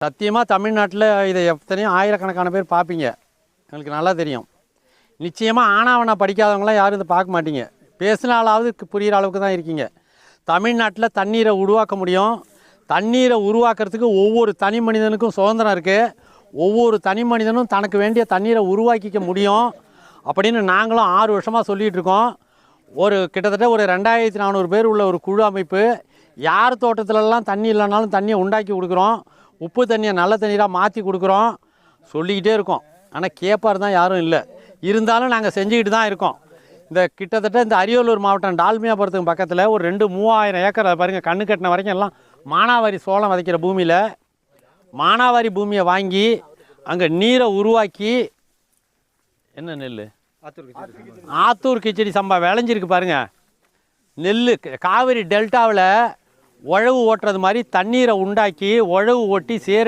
சத்தியமாக தமிழ்நாட்டில் இதை எத்தனையும் ஆயிரக்கணக்கான பேர் பார்ப்பீங்க, எங்களுக்கு நல்லா தெரியும். நிச்சயமாக ஆனாவனா படிக்காதவங்களாம் யாரும் இதை பார்க்க மாட்டீங்க. பேசினாலாவது புரிகிற அளவுக்கு தான் இருக்கீங்க. தமிழ்நாட்டில் தண்ணீரை உருவாக்க முடியும். தண்ணீரை உருவாக்குறதுக்கு ஒவ்வொரு தனி மனிதனுக்கும் சுதந்திரம் இருக்குது. ஒவ்வொரு தனி மனிதனும் தனக்கு வேண்டிய தண்ணீரை உருவாக்கிக்க முடியும் அப்படின்னு நாங்களும் 6 வருஷமாக சொல்லிகிட்டு இருக்கோம். கிட்டத்தட்ட ஒரு 2400 பேர் உள்ள ஒரு குழு அமைப்பு. யார் தோட்டத்திலலாம் தண்ணி இல்லைனாலும் தண்ணியை உண்டாக்கி கொடுக்குறோம். உப்பு தண்ணியை நல்ல தண்ணீராக மாற்றி கொடுக்குறோம். சொல்லிக்கிட்டே இருக்கோம். ஆனால் கேட்பார் தான் யாரும் இல்லை. இருந்தாலும் நாங்கள் செஞ்சுக்கிட்டு தான் இருக்கோம். கிட்டத்தட்ட இந்த அரியலூர் மாவட்டம் டால்மியாபுரத்துக்கு பக்கத்தில் ஒரு 2-3000 ஏக்கர் பாருங்கள், கண்ணு கட்டின வரைக்கும் எல்லாம் மானாவாரி சோளம் விதைக்கிற பூமியில் மானாவாரி பூமியை வாங்கி அங்கே நீரை உருவாக்கி என்ன நெல் ஆத்தூர் கிச்சடி சம்பா விளைஞ்சிருக்கு பாருங்கள். நெல் காவிரி டெல்டாவில் உழவு ஓட்டுறது மாதிரி தண்ணீரை உண்டாக்கி உழவு ஓட்டி சேர